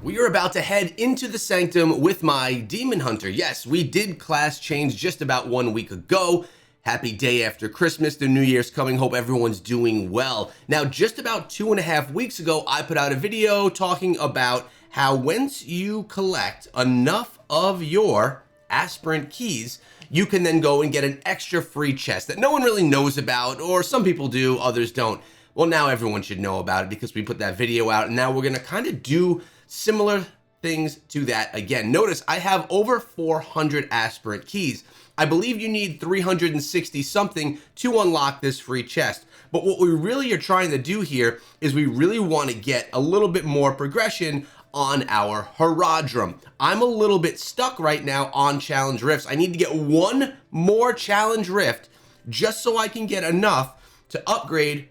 We are about to head into the Sanctum with my Demon Hunter. Yes, we did class change just about 1 week ago. Happy day after Christmas, the New Year's coming, hope everyone's doing well. Now, just about 2.5 weeks ago, I put out a video talking about how once you collect enough of your aspirant keys, you can then go and get an extra free chest that no one really knows about, or some people do, others don't. Well, now everyone should know about it because we put that video out, and now we're gonna kind of do similar things to that again. Notice I have over 400 aspirant keys. I believe you need 360 something to unlock this free chest. But what we really are trying to do here is we really want to get a little bit more progression on our Herodrum. I'm a little bit stuck right now on challenge rifts. I need to get one more challenge rift just so I can get enough to upgrade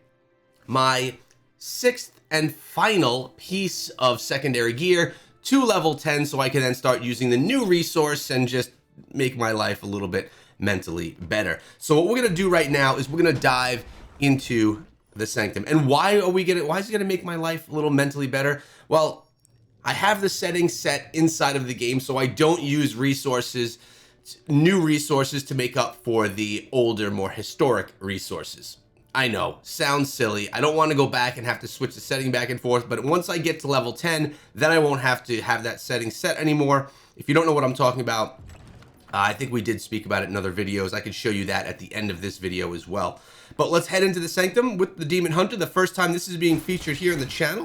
my 6th and final piece of secondary gear to level 10 so I can then start using the new resource and just make my life a little bit mentally better. So what we're gonna do right now is we're gonna dive into the Sanctum. And why is it gonna make my life a little mentally better? Well, I have the settings set inside of the game so I don't use new resources to make up for the older, more historic resources. I know, sounds silly. I don't want to go back and have to switch the setting back and forth, but once I get to level 10, then I won't have to have that setting set anymore. If you don't know what I'm talking about, I think we did speak about it in other videos. I could show you that at the end of this video as well. But let's head into the Sanctum with the Demon Hunter. The first time this is being featured here in the channel,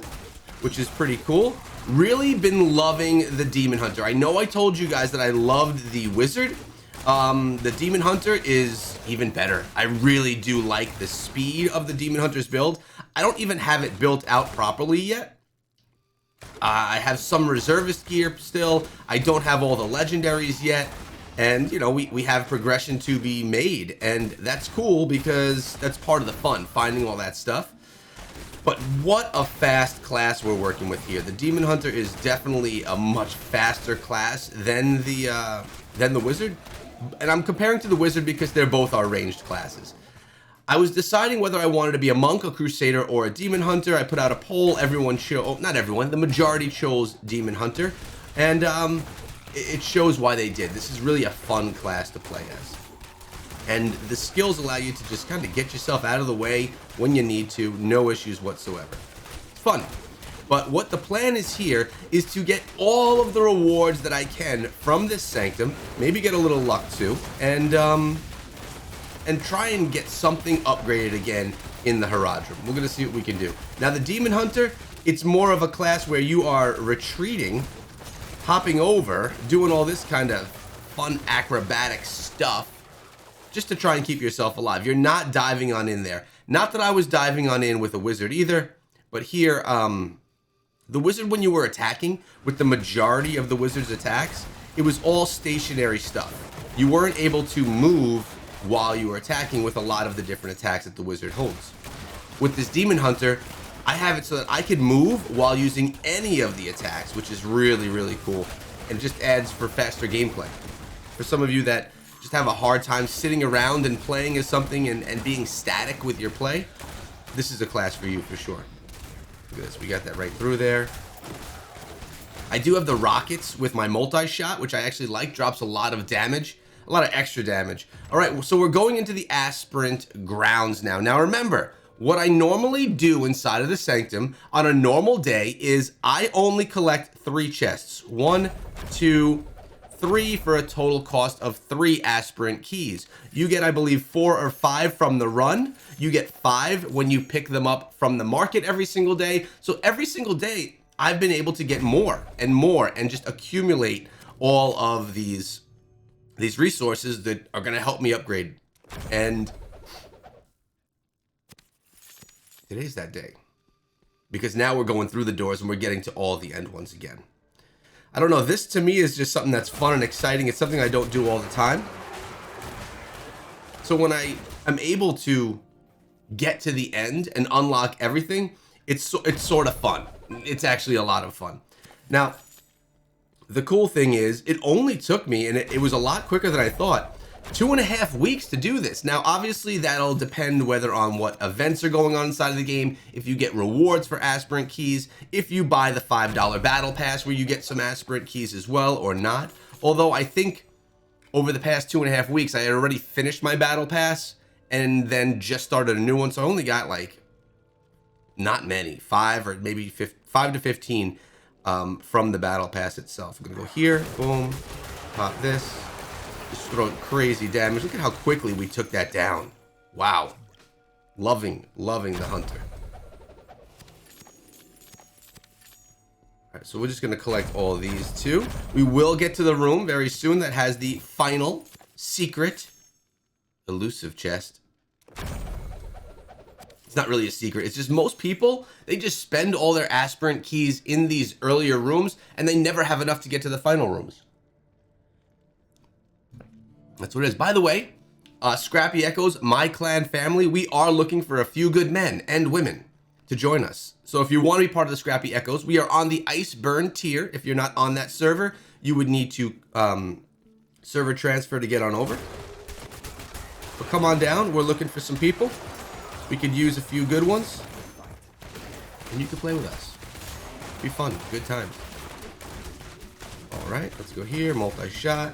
which is pretty cool. Really been loving the Demon Hunter. I know I told you guys that I loved the Wizard. The Demon Hunter is even better. I really do like the speed of the Demon Hunter's build. I don't even have it built out properly yet. I have some reservist gear still. I don't have all the legendaries yet. And, you know, we have progression to be made. And that's cool because that's part of the fun, finding all that stuff. But what a fast class we're working with here. The Demon Hunter is definitely a much faster class than the Wizard. And I'm comparing to the Wizard because they're both our ranged classes. I was deciding whether I wanted to be a Monk, a Crusader, or a Demon Hunter. I put out a poll. Everyone chose, not everyone, the majority chose Demon Hunter. And it shows why they did. This is really a fun class to play as. And the skills allow you to just kind of get yourself out of the way when you need to. No issues whatsoever. It's fun. But what the plan is here is to get all of the rewards that I can from this Sanctum, maybe get a little luck too, and try and get something upgraded again in the Herodrum. We're going to see what we can do. Now the Demon Hunter, it's more of a class where you are retreating, hopping over, doing all this kind of fun acrobatic stuff just to try and keep yourself alive. You're not diving on in there. Not that I was diving on in with a Wizard either, but here, the Wizard, when you were attacking, with the majority of the Wizard's attacks, it was all stationary stuff. You weren't able to move while you were attacking with a lot of the different attacks that the Wizard holds. With this Demon Hunter, I have it so that I can move while using any of the attacks, which is really, really cool. And it just adds for faster gameplay. For some of you that just have a hard time sitting around and playing as something and being static with your play, this is a class for you for sure. Look at this, we got that right through there. I do have the rockets with my multi-shot, which I actually like, drops a lot of damage, a lot of extra damage. All right, so we're going into the aspirant grounds now. Now remember, what I normally do inside of the Sanctum on a normal day is I only collect 3 chests. 1, 2, 3 for a total cost of 3 aspirant keys. You get, I believe, 4 or 5 from the run. You get 5 when you pick them up from the market every single day. So every single day, I've been able to get more and just accumulate all of these resources that are going to help me upgrade. And today's that day. Because now we're going through the doors and we're getting to all the end ones again. I don't know, this to me is just something that's fun and exciting. It's something I don't do all the time. So when I am able to get to the end and unlock everything, it's sort of fun. It's actually a lot of fun. Now, the cool thing is, it only took me, and it was a lot quicker than I thought, 2.5 weeks to do this. Now, obviously, that'll depend whether on what events are going on inside of the game, if you get rewards for aspirant keys, if you buy the $5 battle pass where you get some aspirant keys as well or not. Although I think over the past 2.5 weeks, I had already finished my battle pass and then just started a new one. So I only got like not many, 5 or maybe 5 to 15 from the battle pass itself. I'm gonna go here, boom, pop this. Just throwing crazy damage. Look at how quickly we took that down. Wow. Loving the hunter. All right, so we're just going to collect all of these too. We will get to the room very soon that has the final secret elusive chest. It's not really a secret. It's just most people, they just spend all their aspirant keys in these earlier rooms and they never have enough to get to the final rooms. That's what it is. By the way, Scrappy Echoes, my clan family, we are looking for a few good men and women to join us. So if you want to be part of the Scrappy Echoes, we are on the Iceburn tier. If you're not on that server, you would need to server transfer to get on over. But come on down. We're looking for some people. We could use a few good ones. And you can play with us. Be fun. Good times. All right. Let's go here. Multi-shot.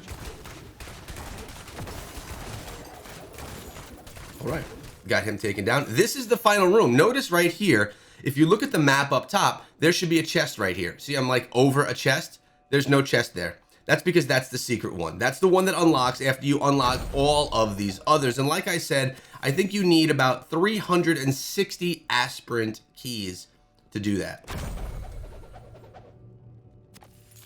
All right, got him taken down. This is the final room. Notice right here, if you look at the map up top, there should be a chest right here. See, I'm like over a chest. There's no chest there. That's because that's the secret one. That's the one that unlocks after you unlock all of these others. And like I said, I think you need about 360 aspirant keys to do that.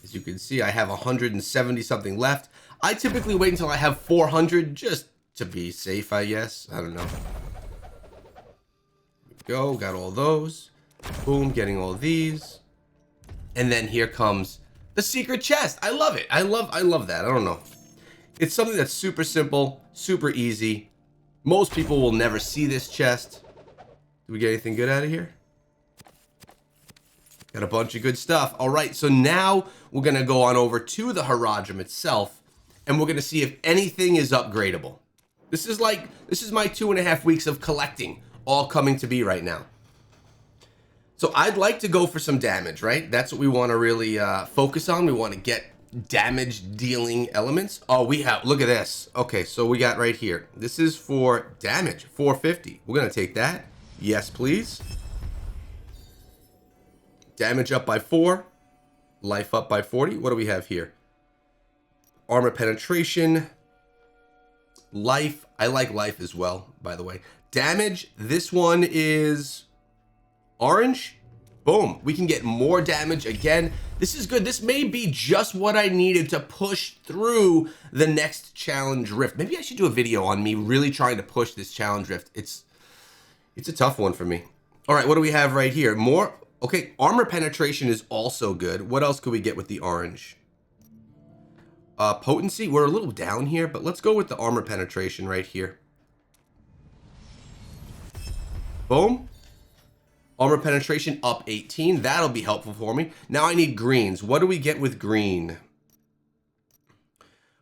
As you can see, I have 170 something left. I typically wait until I have 400 just to be safe, I guess. I don't know. Go, got all those. Boom, getting all these. And then here comes the secret chest. I love it. I love that. I don't know. It's something that's super simple, super easy. Most people will never see this chest. Do we get anything good out of here? Got a bunch of good stuff. All right, so now we're gonna go on over to the Haradrim itself, and we're gonna see if anything is upgradable. This is my 2.5 weeks of collecting all coming to be right now. So I'd like to go for some damage, right? That's what we want to really focus on. We want to get damage dealing elements. Oh, we have, look at this. Okay, so we got right here. This is for damage, 450. We're going to take that. Yes, please. Damage up by 4. Life up by 40. What do we have here? Armor penetration. Life, I like life as well, by the way. Damage, this one is orange. Boom, we can get more damage again. This is good. This may be just what I needed to push through the next challenge rift. Maybe I should do a video on me really trying to push this challenge rift. It's a tough one for me. All right, what do we have right here? More, okay, armor penetration is also good. What else could we get with the orange? Potency, we're a little down here, but let's go with the armor penetration right here. Boom. Armor penetration up 18. That'll be helpful for me. Now I need greens. What do we get with green?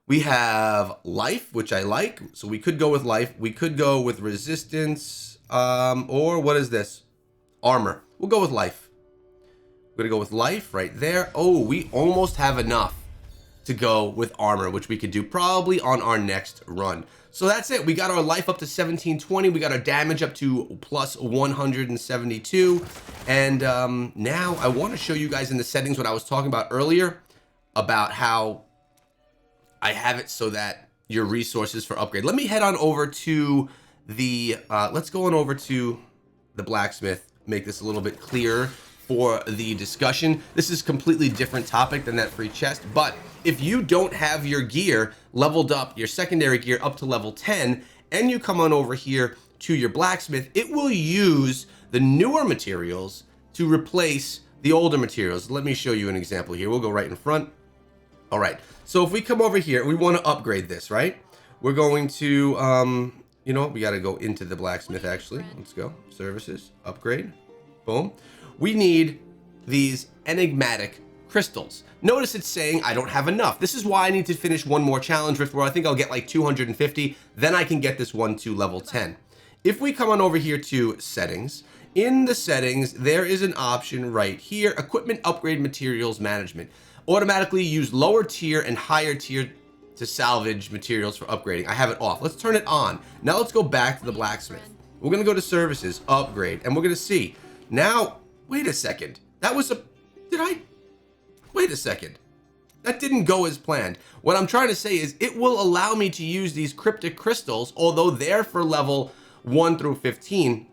We have life, which I like. So we could go with life. We could go with resistance. Or what is this? Armor. We'll go with life. We're going to go with life right there. Oh, we almost have enough to go with armor, which we could do probably on our next run. So that's it. We got our life up to 1720. We got our damage up to plus 172. And now I want to show you guys in the settings what I was talking about earlier about how I have it so that your resources for upgrade. Let me head on over to the, let's go on over to the blacksmith, make this a little bit clearer for the discussion. This is a completely different topic than that free chest, but if you don't have your gear leveled up, your secondary gear up to level 10, and you come on over here to your blacksmith, it will use the newer materials to replace the older materials. Let me show you an example here. We'll go right in front. All right, so if we come over here, we want to upgrade this, right? We're going to, you know what? We got to go into the blacksmith actually. Let's go, services, upgrade, boom. We need these enigmatic crystals. Notice it's saying I don't have enough. This is why I need to finish one more challenge rift where I think I'll get like 250. Then I can get this one to level 10. If we come on over here to settings, in the settings, there is an option right here, equipment upgrade materials management. Automatically use lower tier and higher tier to salvage materials for upgrading. I have it off. Let's turn it on. Now let's go back to the blacksmith. We're gonna go to services, upgrade, and we're gonna see. Now, wait a second. That was a, wait a second. That didn't go as planned. What I'm trying to say is it will allow me to use these cryptic crystals, although they're for level 1 through 15.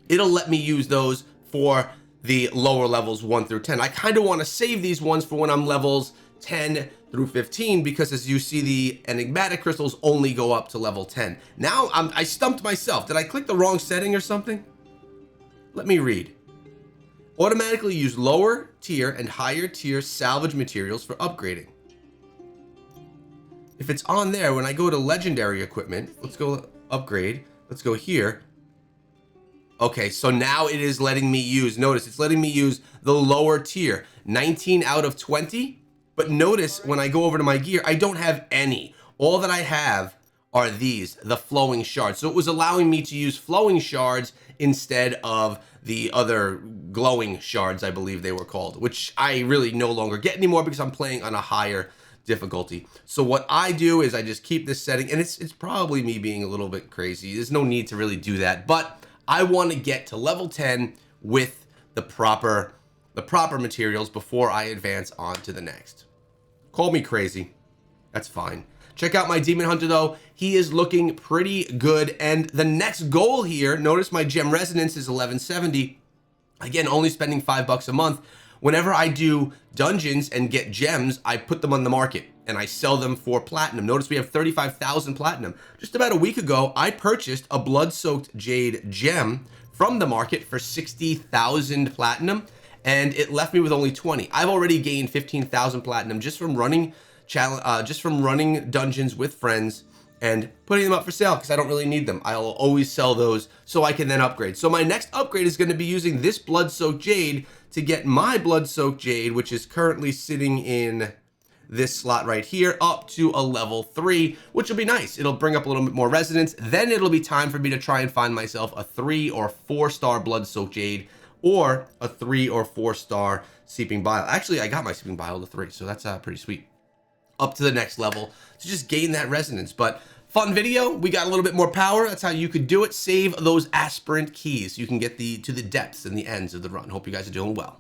It'll let me use those for the lower levels 1 through 10. I kind of want to save these ones for when I'm levels 10 through 15, because as you see, the enigmatic crystals only go up to level 10. Now I stumped myself. Did I click the wrong setting or something? Let me read. Automatically use lower tier and higher tier salvage materials for upgrading. If it's on there, when I go to legendary equipment, let's go upgrade. Let's go here. Okay, so now it is letting me use, notice it's letting me use the lower tier, 19 out of 20. But notice when I go over to my gear, I don't have any. All that I have are these, the flowing shards. So it was allowing me to use flowing shards instead of the other glowing shards, I believe they were called, which I really no longer get anymore because I'm playing on a higher difficulty. So what I do is I just keep this setting, and it's probably me being a little bit crazy. There's no need to really do that, but I want to get to level 10 with the proper materials before I advance on to the next. Call me crazy. That's fine. Check out my Demon Hunter though. He is looking pretty good. And the next goal here, notice my gem resonance is 1170. Again, only spending $5 a month. Whenever I do dungeons and get gems, I put them on the market and I sell them for platinum. Notice we have 35,000 platinum. Just about a week ago, I purchased a blood-soaked jade gem from the market for 60,000 platinum, and it left me with only 20. I've already gained 15,000 platinum just from running dungeons with friends and putting them up for sale because I don't really need them. I'll always sell those so I can then upgrade. So my next upgrade is going to be using this blood-soaked jade to get my blood-soaked jade, which is currently sitting in this slot right here, up to a level 3, which will be nice. It'll bring up a little bit more resonance. Then it'll be time for me to try and find myself a 3 or 4 star blood-soaked jade, or a 3 or 4 star seeping bile. Actually, I got my seeping bile to 3, so that's pretty sweet. Up to the next level to just gain that resonance. But fun video. We got a little bit more power. That's how you could do it. Save those aspirant keys. You can get to the depths and the ends of the run. Hope you guys are doing well.